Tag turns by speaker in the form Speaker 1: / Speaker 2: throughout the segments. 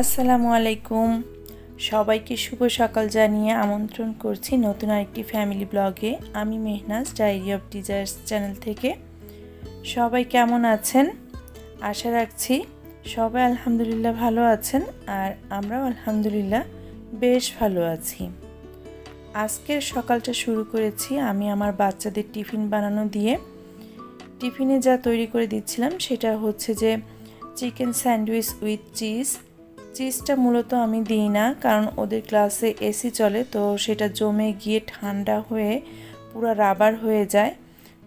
Speaker 1: আসসালামু আলাইকুম। সবাইকে শুভ সকাল জানিয়ে আমন্ত্রণ করছি নতুন আরেকটি ফ্যামিলি ব্লগে। আমি Mehnaz, diary of desires channel থেকে। সবাই কেমন আছেন? আশা রাখছি সবাই আলহামদুলিল্লাহ ভালো আছেন, আর আমরাও আলহামদুলিল্লাহ বেশ ভালো আছি। আজকের সকালটা শুরু করেছি আমি আমার বাচ্চাদের টিফিন বানানো দিয়ে। টিফিনে যা তৈরি করে দিচ্ছিলাম সেটা হচ্ছে যে চিকেন স্যান্ডউইচ উইথ চিজটা মূলত আমি দিই না, কারণ ওদের ক্লাসে এসি চলে, তো সেটা জমে গিয়ে ঠান্ডা হয়ে পুরো রাবার হয়ে যায়।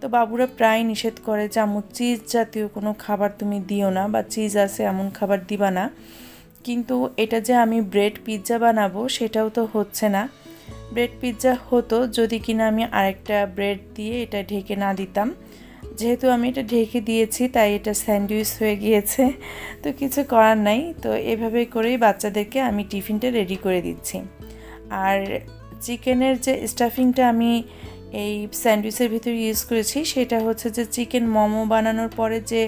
Speaker 1: তো বাবুরা প্রায় নিষেধ করে যে আম্মু চিজ জাতীয় কোনো খাবার তুমি দিও না, বা চিজ আছে এমন খাবার দিবা না। কিন্তু এটা যে আমি ব্রেড পিৎজা বানাবো সেটাও তো হচ্ছে না। ব্রেড পিৎজা হতো যদি কিনা আমি আরেকটা ব্রেড দিয়ে এটা ঢেকে না দিতাম। যেহেতু আমি এটা ঢেকে দিয়েছি তাই এটা স্যান্ডউইচ হয়ে গিয়েছে, তো কিছু করার নাই। তো এভাবে করেই বাচ্চাদেরকে আমি টিফিনটা রেডি করে দিচ্ছি। আর চিকেনের যে স্টাফিংটা আমি এই স্যান্ডউইচের ভিতরে ইউজ করেছি সেটা হচ্ছে যে চিকেন মোমো বানানোর পরে যে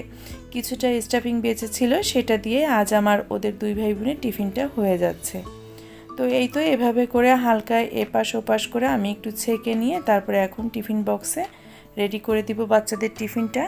Speaker 1: কিছুটা স্টাফিং বেঁচেছিল সেটা দিয়ে আজ আমার ওদের দুই ভাই বোনের টিফিনটা হয়ে যাচ্ছে। তো এই তো এভাবে করে হালকা এপাশ ওপাশ করে আমি একটু ছেঁকে নিয়ে তারপরে এখন টিফিন বক্সে রেডি করে দিব বাচ্চাদের টিফিনটা।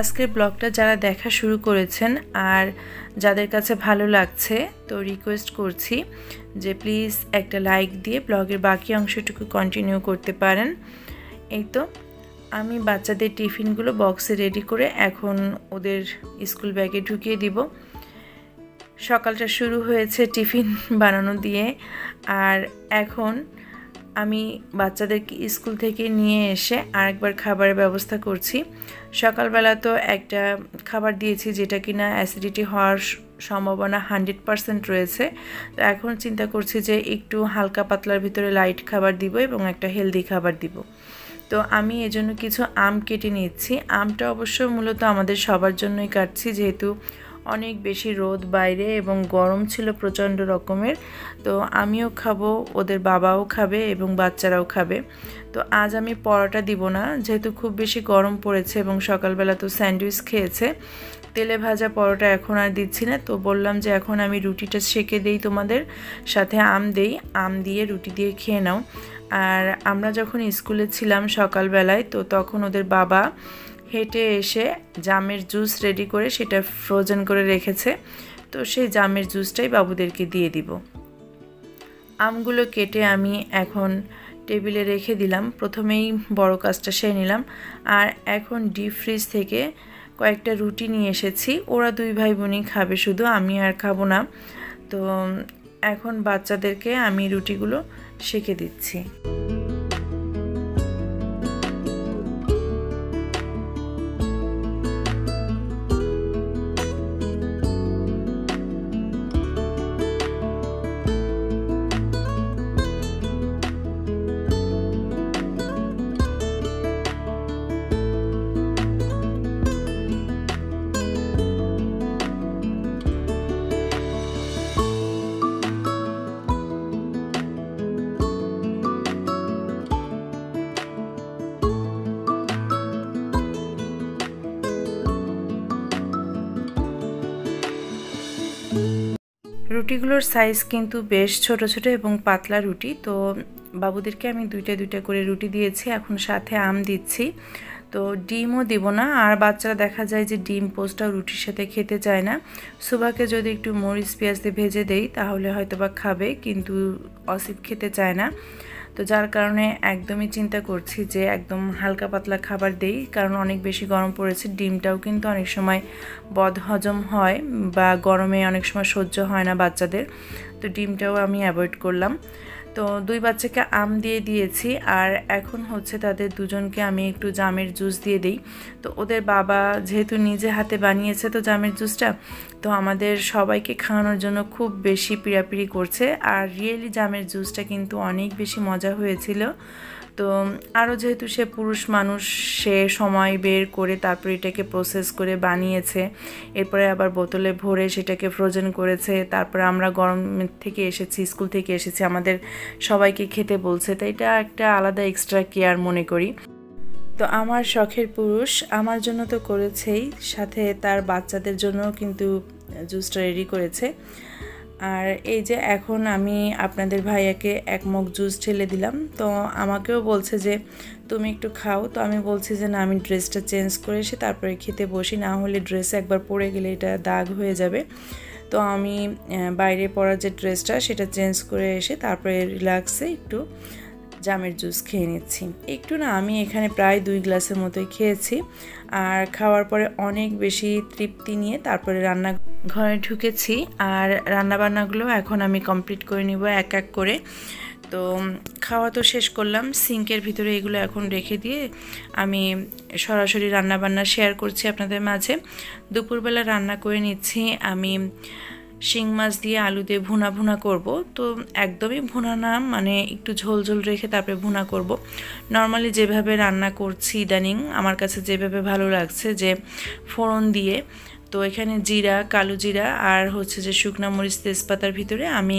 Speaker 1: আজকের ব্লগটা যারা দেখা শুরু করেছেন আর যাদের কাছে ভালো লাগছে, তো রিকোয়েস্ট করছি যে প্লিজ একটা লাইক দিয়ে ব্লগের বাকি অংশটুকু কন্টিনিউ করতে পারেন। এই তো আমি বাচ্চাদের টিফিনগুলো বক্সে রেডি করে এখন ওদের স্কুল ব্যাগে ঢুকিয়ে দিব। সকালটা শুরু হয়েছে টিফিন বানানো দিয়ে, আর এখন আমি বাচ্চাদেরকে স্কুল থেকে নিয়ে এসে আরেকবার খাবারের ব্যবস্থা করছি। সকালবেলা তো একটা খাবার দিয়েছি যেটা কিনা অ্যাসিডিটি হওয়ার সম্ভাবনা 100% রয়েছে। তো এখন চিন্তা করছি যে একটু হালকা পাতলার ভিতরে লাইট খাবার দিব এবং একটা হেলদি খাবার দিব। তো আমি এজন্য কিছু আম কেটে নিচ্ছি। আমটা অবশ্য মূলত আমাদের সবার জন্যই কাটছি, যেহেতু অনেক বেশি রোদ বাইরে এবং গরম ছিল প্রচণ্ড রকমের। তো আমিও খাবো, ওদের বাবাও খাবে এবং বাচ্চারাও খাবে। তো আজ আমি পরোটা দিব না, যেহেতু খুব বেশি গরম পড়েছে এবং সকালবেলা তো স্যান্ডউইচ খেয়েছে। তেলে ভাজা পরোটা এখন আর দিচ্ছি না। তো বললাম যে এখন আমি রুটিটা সেঁকে দেই, তোমাদের সাথে আম দেই, আম দিয়ে রুটি দিয়ে খেয়ে নাও। আর আমরা যখন স্কুলে ছিলাম সকালবেলায়, তো তখন ওদের বাবা হেঁটে এসে জামের জুস রেডি করে সেটা ফ্রোজেন করে রেখেছে। তো সেই জামের জুসটাই বাবুদেরকে দিয়ে দিব। আমগুলো কেটে আমি এখন টেবিলে রেখে দিলাম। প্রথমেই বড় কাজটা সেরে নিলাম। আর এখন ডিপ ফ্রিজ থেকে কয়েকটা রুটি নিয়ে এসেছি। ওরা দুই ভাই বোনই খাবে, শুধু আমি আর খাবো না। তো এখন বাচ্চাদেরকে আমি রুটিগুলো সেঁকে দিচ্ছি। রুটিগুলোর সাইজ কিন্তু বেশ ছোট ছোট এবং পাতলা রুটি। তো বাবুদেরকে আমি দুইটা দুইটা করে রুটি দিয়েছি, এখন সাথে আম দিচ্ছি। তো ডিমও দিব না, আর বাচ্চারা দেখা যায় যে ডিম পোস্টটাও রুটির সাথে খেতে চায় না। সুবাকে যদি একটু মরিচ পেঁয়াজ দিয়ে ভেজে দেই তাহলে হয়তো বা খাবে, কিন্তু অসিফ খেতে চায় না। তো যার কারণে একদমই চিন্তা করছি যে একদম হালকা পাতলা খাবার দেই, কারণ অনেক বেশি গরম পড়েছে। ডিমটাও কিন্তু অনেক সময় বদহজম হয় বা গরমে অনেক সময় সহ্য হয় না বাচ্চাদের, তো ডিমটাও আমি অ্যাভয়েড করলাম। তো দুই বাচ্চাকে আম দিয়ে দিয়েছি আর এখন হচ্ছে তাদের দুজনকে আমি একটু জামের জুস দিয়ে দিই। তো ওদের বাবা যেহেতু নিজে হাতে বানিয়েছে তো জামের জুসটা, তো আমাদের সবাইকে খাওয়ানোর জন্য খুব বেশি পিড়াপিড়ি করছে। আর রিয়েলি জামের জুসটা কিন্তু অনেক বেশি মজা হয়েছিল। তো আরও যেহেতু সে পুরুষ মানুষ, সে সময় বের করে তারপর এটাকে প্রসেস করে বানিয়েছে, এরপরে আবার বোতলে ভরে সেটাকে ফ্রোজেন করেছে, তারপরে আমরা গরম থেকে এসেছি, স্কুল থেকে এসেছি, আমাদের সবাইকে খেতে বলছে। তো এটা একটা আলাদা এক্সট্রা কেয়ার মনে করি। তো আমার শখের পুরুষ আমার জন্য তো করেছেই, সাথে তার বাচ্চাদের জন্যও কিন্তু জুসটা রেডি করেছে। আর এই যে এখন আমি আপনাদের ভাইয়াকে এক মগ জুস ঢেলে দিলাম। তো আমাকেও বলছে যে তুমি একটু খাও। তো আমি বলছি যে না, আমি ড্রেসটা চেঞ্জ করে এসে তারপরে খেতে বসি, না হলে ড্রেস একবার পরে গেলে এটা দাগ হয়ে যাবে। তো আমি বাইরে পরা যে ড্রেসটা সেটা চেঞ্জ করে এসে তারপরে রিল্যাক্সে একটু জামের জুস খেয়ে নিচ্ছি। একটু না, আমি এখানে প্রায় 2 গ্লাসের মতোই খেয়েছি। আর খাওয়ার পরে অনেক বেশি তৃপ্তি নিয়ে তারপরে রান্না ঘরে ঢুকেছি। আর রান্নাবান্নাগুলো এখন আমি কমপ্লিট করে নিব এক এক করে। তো খাওয়া তো শেষ করলাম, সিঙ্কের ভিতরে এগুলো এখন রেখে দিয়ে আমি সরাসরি রান্নাবান্না শেয়ার করছি আপনাদের মাঝে। দুপুরবেলা রান্না করে নিচ্ছি আমি শিং মাছ দিয়ে আলু দিয়ে ভুনা ভুনা করব। তো একদমই ভুনা না, মানে একটু ঝোল ঝোল রেখে তারপরে ভুনা করব। নর্মালি যেভাবে রান্না করছি ইদানিং আমার কাছে যেভাবে ভালো লাগছে, যে ফোড়ন দিয়ে, তো এখানে জিরা, কালো জিরা আর হচ্ছে যে শুকনো মরিচ, তেজপাতার ভিতরে আমি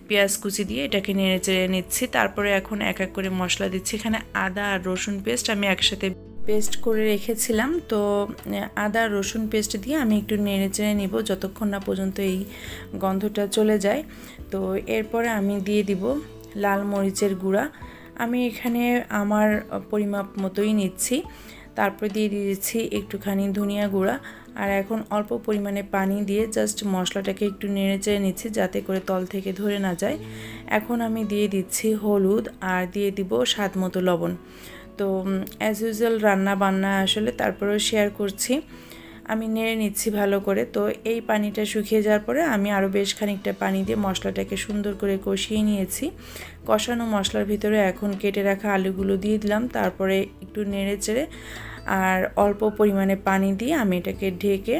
Speaker 1: পেঁয়াজ কুচি দিয়ে এটাকে নেড়ে চেড়ে নিচ্ছি। তারপরে এখন এক এক করে মশলা দিচ্ছি। এখানে আদা আর রসুন পেস্ট আমি একসাথে পেস্ট করে রেখেছিলাম। তো আদা রসুন পেস্ট দিয়ে আমি একটু নেড়ে চেড়ে নিব যতক্ষণ না পর্যন্ত এই গন্ধটা চলে যায়। তো এরপরে আমি দিয়ে দিব লাল মরিচের গুঁড়া। আমি এখানে আমার পরিমাপ মতোই নিচ্ছি। তারপর দিয়ে দিয়েছি একটুখানি ধনিয়া গুঁড়া। আর এখন অল্প পরিমাণে পানি দিয়ে জাস্ট মশলাটাকে একটু নেড়ে চেড়ে নিচ্ছি যাতে করে তল থেকে ধরে না যায়। এখন আমি দিয়ে দিচ্ছি হলুদ আর দিয়ে দিব স্বাদ মতো লবণ। তো অ্যাজ ইউজুয়াল রান্না বান্না আসলে তারপরেও শেয়ার করছি। আমি নেড়ে নিচ্ছি ভালো করে। তো এই পানিটা শুকিয়ে যাওয়ার পরে আমি আরও বেশ খানিকটা পানি দিয়ে মশলাটাকে সুন্দর করে কষিয়ে নিয়েছি। কষানো মশলার ভিতরে এখন কেটে রাখা আলুগুলো দিয়ে দিলাম। তারপরে একটু নেড়ে চেড়ে আর অল্প পরিমাণে পানি দিয়ে আমি এটাকে ঢেকে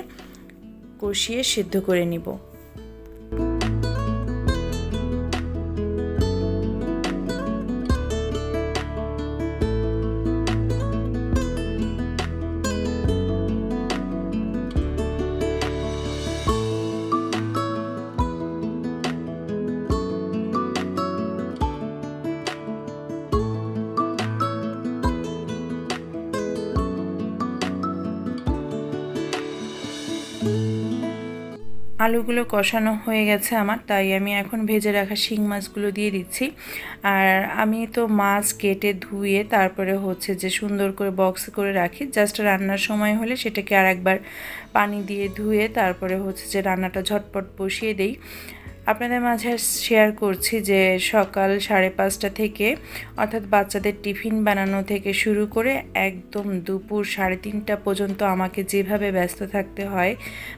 Speaker 1: কষিয়ে সিদ্ধ করে নিব। আলুগুলো কষানো হয়ে গেছে আমার, তাই আমি এখন ভেজে রাখা শিং মাছগুলো দিয়ে দিচ্ছি। আর আমি তো মাছ কেটে ধুয়ে তারপরে হচ্ছে যে সুন্দর করে বক্স করে রাখি, জাস্ট রান্নার সময় হলে সেটাকে আর একবার পানি দিয়ে ধুয়ে তারপরে হচ্ছে যে রান্নাটা ঝটপট বসিয়ে দেই। আপনাদের মাঝে শেয়ার করছি যে সকাল 5:30 থেকে, অর্থাৎ বাচ্চাদের টিফিন বানানো থেকে শুরু করে একদম দুপুর 3:30 পর্যন্ত আমাকে যেভাবে ব্যস্ত থাকতে হয়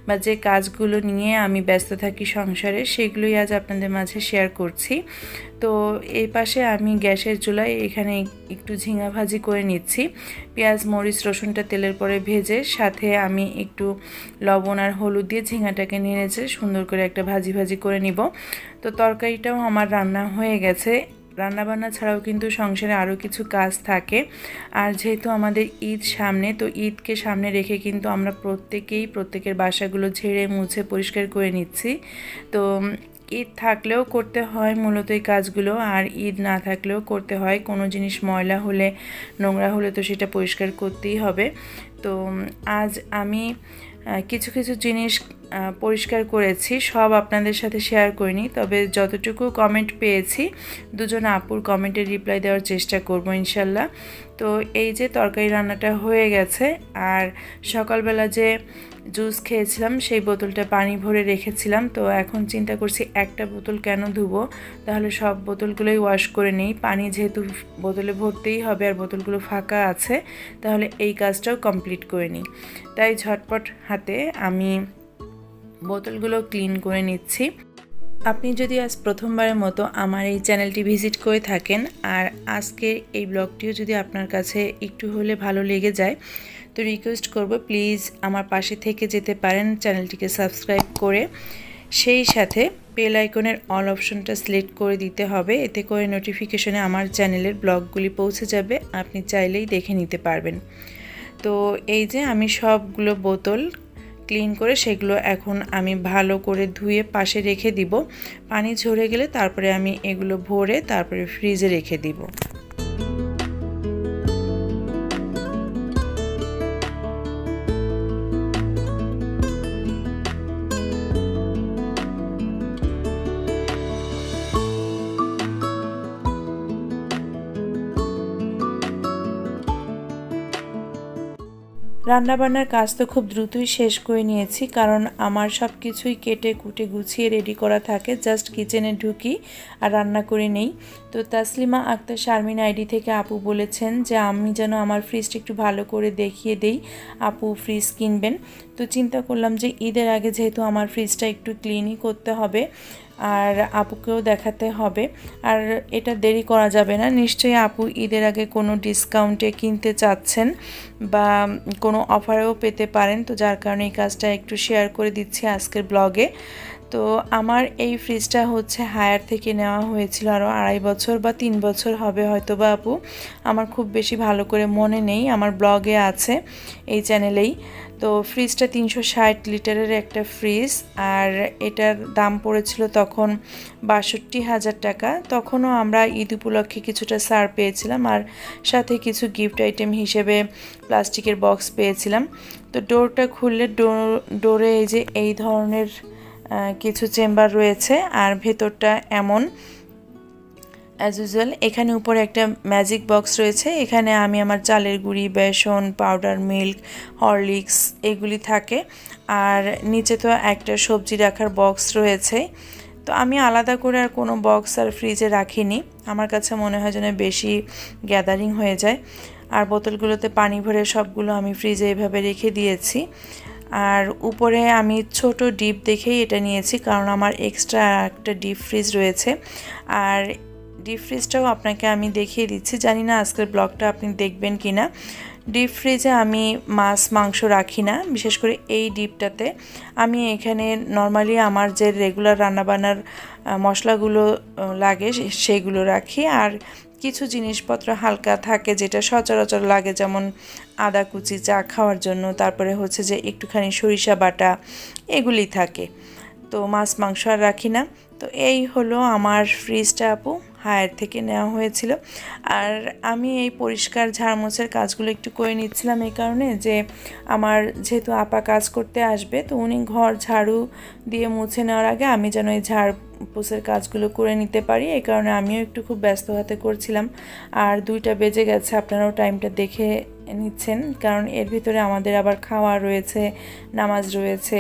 Speaker 1: বা যে কাজগুলো নিয়ে আমি ব্যস্ত থাকি সংসারে, সেগুলোই আজ আপনাদের মাঝে শেয়ার করছি। তো এই পাশে আমি গ্যাসের চুলায় এখানে একটু ঝিঙা ভাজি করে নিচ্ছি। পেঁয়াজ মরিচ রসুনটা তেলের পরে ভেজে সাথে আমি একটু লবণ আর হলুদ দিয়ে ঝিঙাটাকে নেড়েছে সুন্দর করে একটা ভাজি ভাজি করে নিব। তো তরকারিটাও আমার রান্না হয়ে গেছে। রান্নাবান্না ছাড়াও কিন্তু সংসারে আরও কিছু কাজ থাকে। আর যেহেতু আমাদের ঈদ সামনে, তো ঈদকে সামনে রেখে কিন্তু আমরা প্রত্যেকের বাসাগুলো ঝেড়ে মুছে পরিষ্কার করে নিচ্ছি। তো ঈদ থাকলেও করতে হয় মূলত এই কাজগুলো, আর ঈদ না থাকলেও করতে হয়। কোনো জিনিস ময়লা হলে, নোংরা হলে তো সেটা পরিষ্কার করতেই হবে। তো আজ আমি কিছু কিছু জিনিস পরিষ্কার করেছি, সব আপনাদের সাথে শেয়ার করিনি, তবে যতটুকু কমেন্ট পেয়েছি দুজন আপুর কমেন্টের রিপ্লাই দেওয়ার চেষ্টা করব ইনশাল্লাহ। তো এই যে তরকারি রান্নাটা হয়ে গেছে। আর সকালবেলা যে জুস খেয়েছিলাম সেই বোতলটা পানি ভরে রেখেছিলাম। তো এখন চিন্তা করছি একটা বোতল কেন ধুবো, তাহলে সব বোতলগুলোই ওয়াশ করে নিই। পানি যেহেতু বোতলে ভরতেই হবে আর বোতলগুলো ফাঁকা আছে, তাহলে এই কাজটাও কমপ্লিট করে নিই। তাই ঝটপট হাতে আমি বোতলগুলো ক্লিন করে নিচ্ছি। আপনি যদি আজ প্রথমবারের মতো আমার এই চ্যানেলটি ভিজিট করে থাকেন আর আজকের এই ব্লগটিও যদি আপনার কাছে একটু হলে ভালো লেগে যায় তো রিকোয়েস্ট করব প্লিজ আমার পাশে থেকে যেতে পারেন চ্যানেলটিকে সাবস্ক্রাইব করে, সেই সাথে বেল আইকনের অল অপশনটা সিলেক্ট করে দিতে হবে। এতে করে নোটিফিকেশনে আমার চ্যানেলের ব্লগগুলি পৌঁছে যাবে, আপনি চাইলেই দেখে নিতে পারবেন। তো এই যে আমি সবগুলো বোতল ক্লিন করে সেগুলো এখন আমি ভালো করে ধুয়ে পাশে রেখে দিব। পানি ঝরে গেলে তারপরে আমি এগুলো ভরে তারপরে ফ্রিজে রেখে দিব। রান্নাবান্নার কাজ তো খুব দ্রুতই শেষ করে নিয়েছি, কারণ আমার সব কিছুই কেটে কুটে গুছিয়ে রেডি করা থাকে, জাস্ট কিচেনে ঢুকি আর রান্না করে নেই। তো তাসলিমা আক্তার শারমিন আইডি থেকে আপু বলেছেন যে আমি যেন আমার ফ্রিজটা একটু ভালো করে দেখিয়ে দেই, আপু ফ্রিজ কিনবেন। তো চিন্তা করলাম যে ঈদের আগে যেহেতু আমার ফ্রিজটা একটু ক্লিনই করতে হবে আর আপুকেও দেখাতে হবে, আর এটা দেরি করা যাবে না। নিশ্চয়ই আপু ঈদের আগে কোনো ডিসকাউন্টে কিনতে চাচ্ছেন বা কোনো অফারেও পেতে পারেন, তো যার কারণে এই কাজটা একটু শেয়ার করে দিচ্ছি আজকের ব্লগে। তো আমার এই ফ্রিজটা হচ্ছে হায়ার থেকে নেওয়া হয়েছিল, আরও 2.5 বছর বা 3 বছর হবে হয়তো বা আপু, আমার খুব বেশি ভালো করে মনে নেই, আমার ব্লগে আছে এই চ্যানেলেই। তো ফ্রিজটা 360 লিটারের একটা ফ্রিজ, আর এটার দাম পড়েছিল তখন 62,000 টাকা। তখনও আমরা ঈদ উপলক্ষে কিছুটা ছাড় পেয়েছিলাম আর সাথে কিছু গিফট আইটেম হিসেবে প্লাস্টিকের বক্স পেয়েছিলাম। তো ডোরটা খুললে ডোরে এই যে এই ধরনের কিছু চেম্বার রয়েছে আর ভেতরটা এমন অ্যাজ ইউজুয়াল। এখানে উপরে একটা ম্যাজিক বক্স রয়েছে, এখানে আমি আমার চালের গুঁড়ি, বেসন, পাউডার, মিল্ক, হরলিক্স এগুলি থাকে, আর নিচে তো একটা সবজি রাখার বক্স রয়েছে। তো আমি আলাদা করে আর কোনো বক্স আর ফ্রিজে রাখিনি, আমার কাছে মনে হয় যেন বেশি গ্যাদারিং হয়ে যায়। আর বোতলগুলোতে পানি ভরে সবগুলো আমি ফ্রিজে এভাবে রেখে দিয়েছি। আর উপরে আমি ছোট ডিপ দেখেই এটা নিয়েছি, কারণ আমার এক্সট্রা একটা ডিপ ফ্রিজ রয়েছে। আর ডিপ ফ্রিজটাও আপনাকে আমি দেখিয়ে দিচ্ছি, জানি না আজকের ব্লগটা আপনি দেখবেন কি না। ডিপ ফ্রিজে আমি মাছ মাংস রাখি না, বিশেষ করে এই ডিপটাতে আমি এখানে নর্মালি আমার যে রেগুলার রান্নাবান্নার মশলাগুলো লাগে সেগুলো রাখি, আর কিছু জিনিসপত্র হালকা থাকে যেটা সচরাচর লাগে, যেমন আদা কুচি চা খাওয়ার জন্য, তারপরে হচ্ছে যে একটুখানি সরিষা বাটা, এগুলি থাকে। তো মাছ মাংস আর রাখি না। তো এই হলো আমার ফ্রিজটা আপু, হায়ার থেকে নেওয়া হয়েছিল। আর আমি এই পরিষ্কার ঝাড়মোছের কাজগুলো একটু করে নিচ্ছিলাম এই কারণে যে আমার যেহেতু আপা কাজ করতে আসবে, তো উনি ঘর ঝাড়ু দিয়ে মুছে নেওয়ার আগে আমি যেন এই ঝাড়পোছের কাজগুলো করে নিতে পারি, এই কারণে আমিও একটু খুব ব্যস্ত হাতে করছিলাম। আর 2টা বেজে গেছে, আপনারাও টাইমটা দেখে নিচ্ছেন, কারণ এর ভিতরে আমাদের আবার খাওয়া রয়েছে, নামাজ রয়েছে,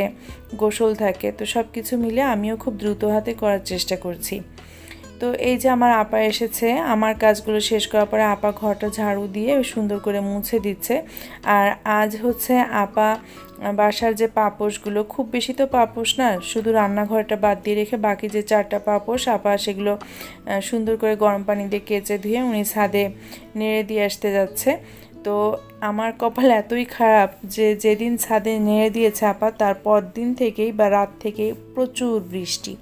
Speaker 1: গোসল থাকে, তো সব কিছু মিলে আমিও খুব দ্রুত হাতে করার চেষ্টা করছি। তো এই যে আমার আপা এসেছে, আমার কাজগুলো শেষ করার পরে আপা ঘরটা ঝাড়ু দিয়ে সুন্দর করে মুছে দিচ্ছে। আর আজ হচ্ছে আপা বাসার যে পাপোশগুলো, খুব বেশি তো পাপোশ না, শুধু রান্নাঘরটা বাদ দিয়ে রেখে বাকি যে 4টা পাপোশ আপা সেগুলো সুন্দর করে গরম পানি দিয়ে কেচে ধুয়ে উনি ছাদে নেড়ে দিয়ে আসতে যাচ্ছে। তো আমার কপাল এতই খারাপ যে যেদিন ছাদে নেড়ে দিয়েছে আপা তার পরদিন থেকেই বা রাত থেকেই প্রচুর বৃষ্টি।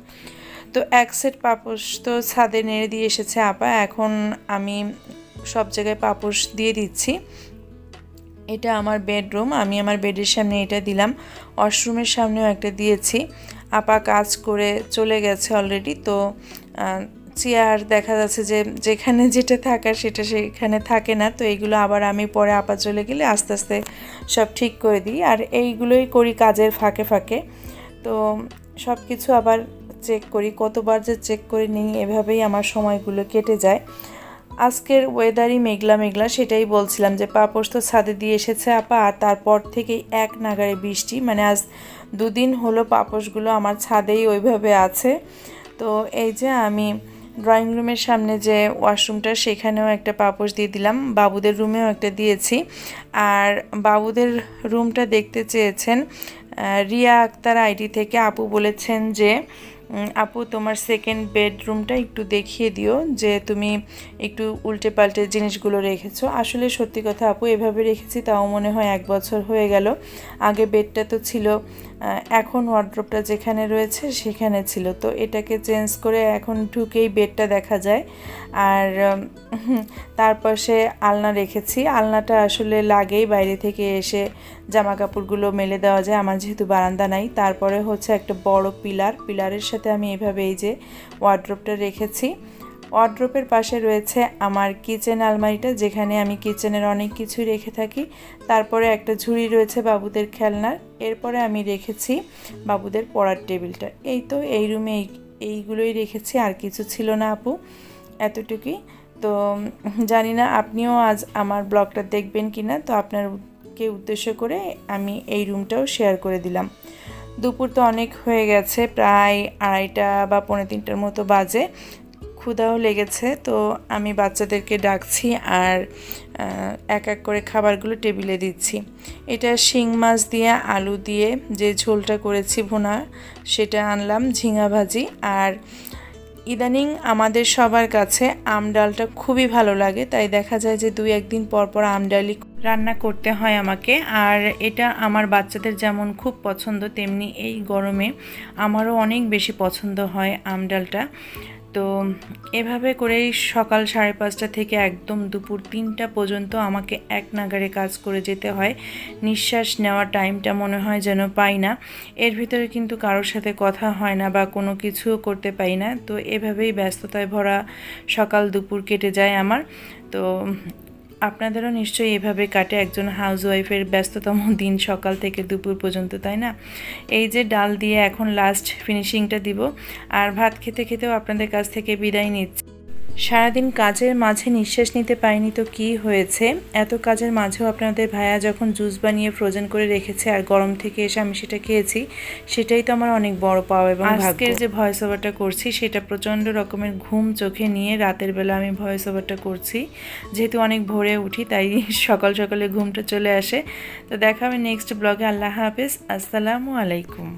Speaker 1: তো এক সেট পাপোশ তো ছাদে নেড়ে দিয়ে এসেছে আপা, এখন আমি সব জায়গায় পাপোশ দিয়ে দিচ্ছি। এটা আমার বেডরুম, আমি আমার বেডের সামনে এটা দিলাম, ওয়াশরুমের সামনেও একটা দিয়েছি। আপা কাজ করে চলে গেছে অলরেডি। তো চেয়ার দেখা যাচ্ছে যে যেখানে যেটা থাকার সেটা সেখানে থাকে না, তো এইগুলো আবার আমি পরে আপা চলে গেলে আস্তে আস্তে সব ঠিক করে দিই, আর এইগুলোই করি কাজের ফাঁকে ফাঁকে। তো সব কিছু আবার চেক করি, কতবার যে চেক করে নিই, এভাবেই আমার সময়গুলো কেটে যায়। আজকের ওয়েদারই মেঘলা মেঘলা, সেটাই বলছিলাম যে পাপোশ তো ছাদে দিয়ে এসেছে আপা, আর তারপর থেকেই এক নাগাড়ে বৃষ্টি, মানে আজ 2 দিন হলো পাপোশগুলো আমার ছাদেই ওইভাবে আছে। তো এই যে আমি ড্রয়িং রুমের সামনে যে ওয়াশরুমটা সেখানেও একটা পাপোশ দিয়ে দিলাম, বাবুদের রুমেও একটা দিয়েছি। আর বাবুদের রুমটা দেখতে চেয়েছেন রিয়া আক্তার আইডি থেকে, আপু বলেছেন যে আপু তোমার সেকেন্ড বেডরুমটা একটু দেখিয়ে দিও যে তুমি একটু উল্টে পাল্টে জিনিসগুলো রেখেছো। আসলে সত্যি কথা আপু, এভাবে রেখেছি তাও মনে হয় 1 বছর হয়ে গেল। আগে বেডটা তো ছিল, এখন ওয়ার্ড্রোবটা যেখানে রয়েছে সেখানে ছিল, তো এটাকে চেঞ্জ করে এখন ঢুকেই বেডটা দেখা যায়। আর তার পাশে আলনা রেখেছি। আলনাটা আসলে লাগেই, বাইরে থেকে এসে জামা কাপড়গুলো মেলে দেওয়া যায়, আমার যেহেতু বারান্দা নাই। তারপরে হচ্ছে একটা বড় পিলারের সাথে আমি এভাবে এই যে ওয়ার্ড্রোবটা রেখেছি। ওয়ার্ড্রোবের পাশে রয়েছে আমার কিচেন আলমারিটা, যেখানে আমি কিচেনের অনেক কিছুই রেখে থাকি। তারপরে একটা ঝুড়ি রয়েছে বাবুদের খেলনার। এরপরে আমি রেখেছি বাবুদের পড়ার টেবিলটা। এই তো এই রুমে এইগুলোই রেখেছি, আর কিছু ছিল না আপু, এতটুকুই। তো জানি না আপনিও আজ আমার ব্লগটা দেখবেন কি না, তো আপনাকে উদ্দেশ্য করে আমি এই রুমটাও শেয়ার করে দিলাম। দুপুর তো অনেক হয়ে গেছে, প্রায় 2:30 বা 2:45 মতো বাজে। ক্ষুধাও লেগেছে, তো আমি বাচ্চাদেরকে ডাকছি আর এক এক করে খাবারগুলো টেবিলে দিচ্ছি। এটা শিং মাছ দিয়ে আলু দিয়ে যে ঝোলটা করেছি ভুনা, সেটা আনলাম, ঝিঙা ভাজি। আর ইদানিং আমাদের সবার কাছে আম ডালটা খুবই ভালো লাগে, তাই দেখা যায় যে 2-1 দিন পর পর আম ডালই রান্না করতে হয় আমাকে। আর এটা আমার বাচ্চাদের যেমন খুব পছন্দ, তেমনি এই গরমে আমারও অনেক বেশি পছন্দ হয় আম ডালটা। তো এভাবে করেই সকাল 5:30 থেকে একদম দুপুর 3টা পর্যন্ত আমাকে এক নাগাড়ে কাজ করে যেতে হয়। নিঃশ্বাস নেওয়ার টাইমটা মনে হয় যেন পাই না। এর ভিতরে কিন্তু কারোর সাথে কথা হয় না বা কোনো কিছুও করতে পাই না। তো এভাবেই ব্যস্ততায় ভরা সকাল দুপুর কেটে যায় আমার। তো আপনাদেরও নিশ্চয়ই এভাবে কাটে একজন হাউসওয়াইফের ব্যস্ততম দিন, সকাল থেকে দুপুর পর্যন্ত, তাই না? এই যে ডাল দিয়ে এখন লাস্ট ফিনিশিংটা দিব। আর ভাত খেতে খেতেও আপনাদের কাছ থেকে বিদায় নিচ্ছি। সারাদিন কাজের মাঝে নিঃশ্বাস নিতে পারিনি তো কি হয়েছে, এত কাজের মাঝেও আপনাদের ভাইয়া যখন জুস বানিয়ে ফ্রোজেন করে রেখেছে আর গরম থেকে এসে আমি সেটা খেয়েছি, সেটাই তো আমার অনেক বড় পাওয়া। এবং আজকের যে ভয়েস ওভারটা করছি সেটা প্রচণ্ড রকমের ঘুম চোখে নিয়ে রাতের বেলা আমি ভয়েস ওভারটা করছি, যেহেতু অনেক ভোরে উঠি তাই সকাল সকালে ঘুমটা চলে আসে। তো দেখা হবে নেক্সট ব্লগে। আল্লাহ হাফেজ, আসসালামু আলাইকুম।